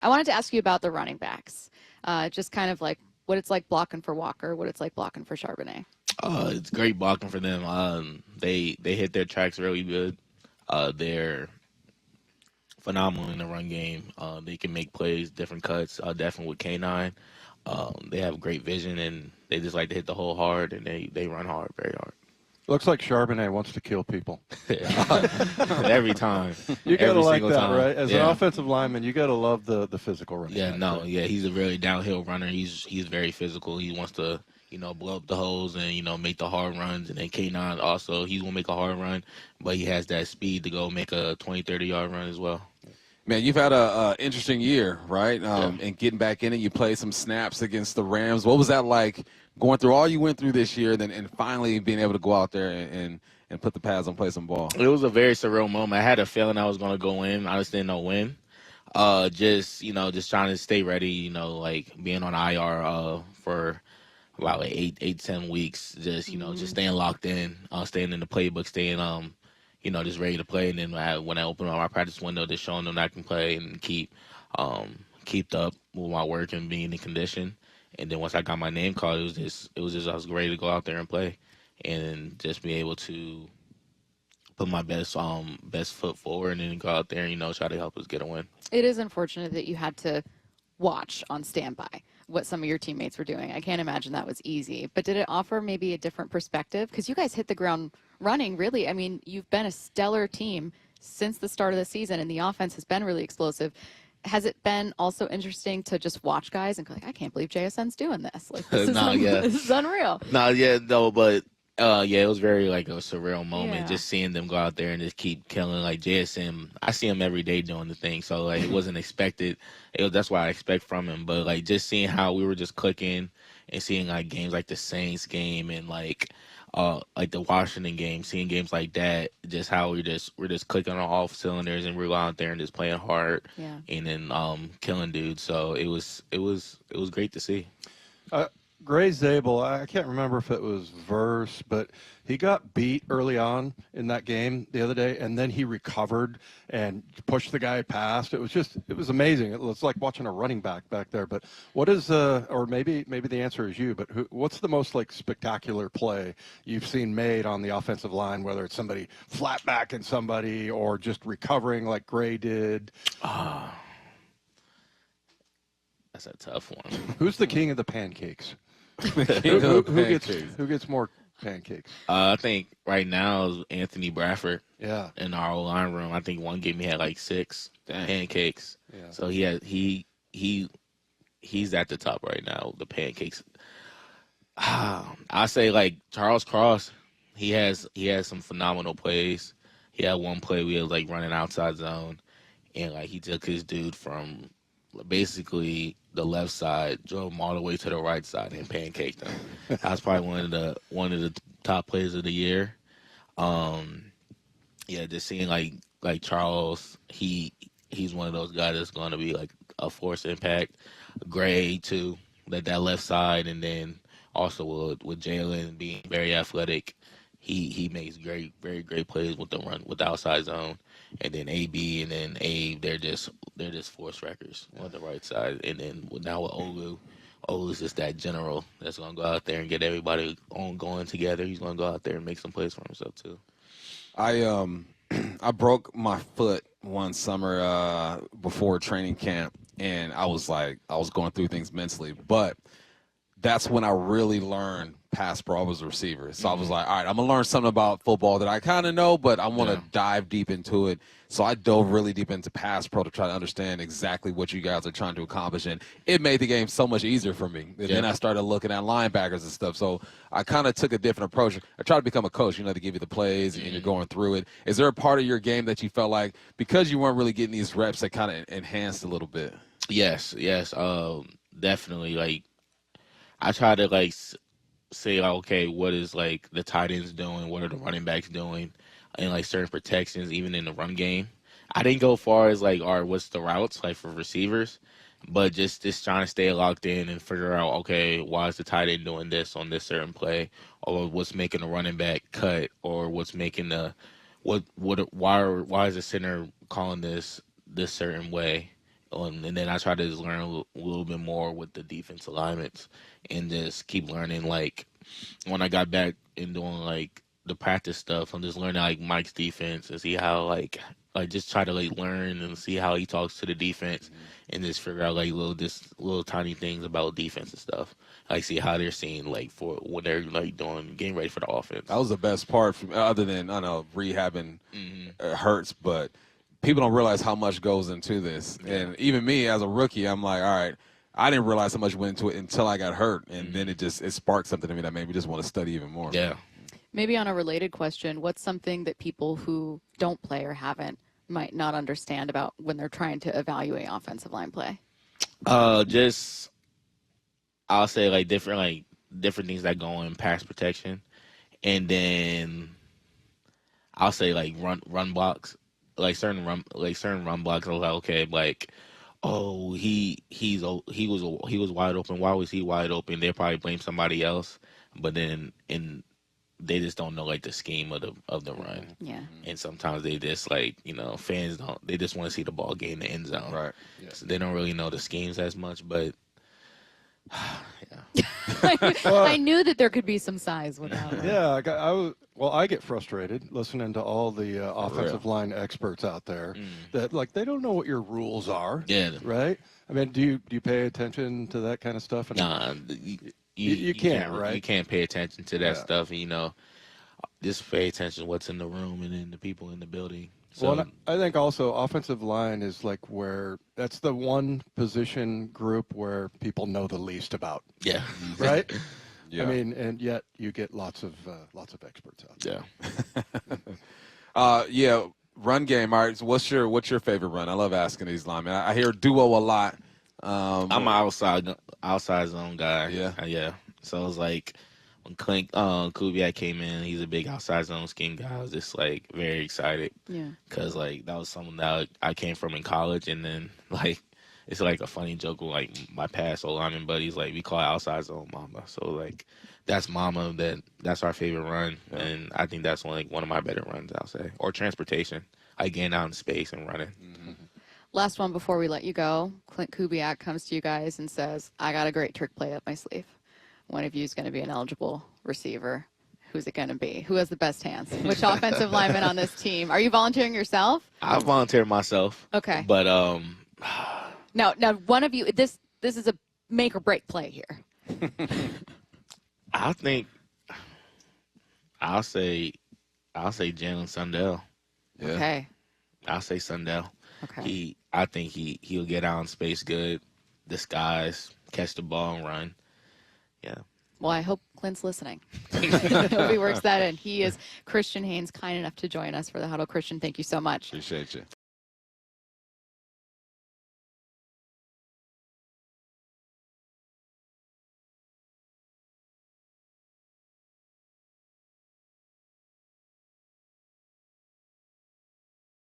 I wanted to ask you about the running backs, just kind of like what it's like blocking for Walker, what it's like blocking for Charbonnet. It's great blocking for them. They hit their tracks really good. They're phenomenal in the run game. They can make plays, different cuts, definitely with K9. They have great vision, and they just like to hit the hole hard, and they run hard, very hard. Looks like Charbonnet wants to kill people. Every time. You got to Every like single that, time. right? As an Yeah. offensive lineman, you got to love the physical running Yeah, back, no, right? yeah, he's a really downhill runner. He's very physical. He wants to, blow up the holes and, make the hard runs. And then K9 also, he's going to make a hard run, but he has that speed to go make a 20, 30-yard run as well. Man, you've had a interesting year, right? And getting back in it, you played some snaps against the Rams. What was that like going through all you went through this year and finally being able to go out there and put the pads on, play some ball? It was a very surreal moment. I had a feeling I was going to go in. I just didn't know when. Just trying to stay ready, like being on IR for about like 8-10 weeks. Just, just staying locked in, staying in the playbook, staying, just ready to play. And then when I open up my practice window, just showing them that I can play and keep up with my work and being in condition. And then once I got my name called, it was just I was ready to go out there and play, and just be able to put my best foot forward and then go out there and try to help us get a win. It is unfortunate that you had to watch on standby what some of your teammates were doing. I can't imagine that was easy. But did it offer maybe a different perspective? Because you guys hit the ground running, really. I mean, you've been a stellar team since the start of the season, and the offense has been really explosive. Has it been also interesting to just watch guys and go like, I can't believe JSN's doing this. Like, this is unreal. But it was very like a surreal moment, just seeing them go out there and just keep killing. Like JSN, I see him every day doing the thing, so like it wasn't expected. That's what I expect from him. But like just seeing how we were just clicking and seeing like games like the Saints game and like the Washington game, seeing games like that, just how we're just clicking on all cylinders and we're going out there and just playing hard, and then killing dudes. So it was great to see. Gray Zabel, I can't remember if it was Verse, but he got beat early on in that game the other day, and then he recovered and pushed the guy past. It was amazing. It was like watching a running back there. But what is, or maybe the answer is you, but what's the most like spectacular play you've seen made on the offensive line, whether it's somebody flat backing somebody or just recovering like Gray did? That's a tough one. Who's the king of the pancakes? Who gets more pancakes? I think right now is Anthony Bradford. Yeah. In our line room, I think one game he had like 6 pancakes. Yeah. So he's at the top right now. The pancakes. I say like Charles Cross. He has some phenomenal plays. He had one play we was like running outside zone, and like he took his dude from basically the left side, drove him all the way to the right side and pancaked him. That was probably one of the top plays of the year. Just seeing like Charles, he's one of those guys that's going to be like a force impact. Gray too, that left side, and then also with Jalen being very athletic, he makes very great plays with the run with the outside zone. And then AB and then Abe, they're just force wreckers on the right side. And then now with Olu's just that general that's gonna go out there and get everybody going together. He's gonna go out there and make some plays for himself too. I broke my foot one summer before training camp, and I was going through things mentally, but that's when I really learned pass pro as a receiver. So I was like, all right, I'm going to learn something about football that I kind of know, but I want to dive deep into it. So I dove really deep into pass pro to try to understand exactly what you guys are trying to accomplish. And it made the game so much easier for me. And then I started looking at linebackers and stuff. So I kind of took a different approach. I tried to become a coach, to give you the plays and you're going through it. Is there a part of your game that you felt like, because you weren't really getting these reps, that kind of enhanced a little bit? Yes. Definitely. Like, I try to say, okay, what is like the tight ends doing? What are the running backs doing? And like certain protections, even in the run game. I didn't go far as like, all right, what's the routes like for receivers? But just trying to stay locked in and figure out, okay, why is the tight end doing this on this certain play? Or what's making the running back cut? Or what's making why is the center calling this certain way? And then I try to just learn a little bit more with the defense alignments and just keep learning. Like when I got back and doing like the practice stuff, I'm just learning like Mike's defense and see how like just try to like learn and see how he talks to the defense and just figure out like little tiny things about defense and stuff. Like see how they're seeing like for when they're like getting ready for the offense. That was the best part, other than I know rehabbing hurts, but people don't realize how much goes into this. Yeah. And even me as a rookie, I'm like, all right, I didn't realize how much went into it until I got hurt, and then it sparked something in me that made me just want to study even more. Yeah. Maybe on a related question, what's something that people who don't play or haven't might not understand about when they're trying to evaluate offensive line play? Just I'll say like different things that go in pass protection, and then I'll say like run blocks. Like certain run blocks, I was like, okay, like, oh, he was wide open. Why was he wide open? They probably blame somebody else, but then they just don't know like the scheme of the run. Yeah. And sometimes they just like fans they just want to see the ball get in the end zone. Right. Yeah. So they don't really know the schemes as much, but yeah. I knew that there could be some size without it. Yeah, I get frustrated listening to all the offensive line experts out there that like they don't know what your rules are. Yeah. Right. I mean, do you pay attention to that kind of stuff? Nah, you can't, right? You can't pay attention to that stuff. Just pay attention to what's in the room and then the people in the building. So, well, I think also offensive line is like where that's the one position group where people know the least about. Yeah. Right. Yeah. I mean, and yet you get lots of experts out there. Yeah. Yeah. Run game. All right. So what's your favorite run? I love asking these linemen. I hear duo a lot. I'm an outside zone guy. Yeah. Yeah. So it was like when Kubiak came in, he's a big outside zone scheme guy. I was just like very excited. Yeah. Because like that was something that I came from in college, and then like it's like a funny joke with like my past O-lineman buddies, like we call it outside zone mama. So like that's mama, that's our favorite run, and I think that's one of my better runs, I'll say. Or transportation, like getting out in space and running. Mm-hmm. Last one before we let you go. Clint Kubiak comes to you guys and says, "I got a great trick play up my sleeve. One of you is going to be an eligible receiver. Who's it going to be? Who has the best hands? Which offensive lineman on this team? Are you volunteering yourself?" I volunteer myself. Okay. But Now one of you. This is a make or break play here. I think I'll say Jalen Sundell. Yeah. Okay. I'll say Sundell. Okay. I think he'll get out in space good, disguise, catch the ball and run. Yeah. Well, I hope Clint's listening. Hope he works that in. He is Christian Haynes, kind enough to join us for the Huddle. Christian, thank you so much. Appreciate you.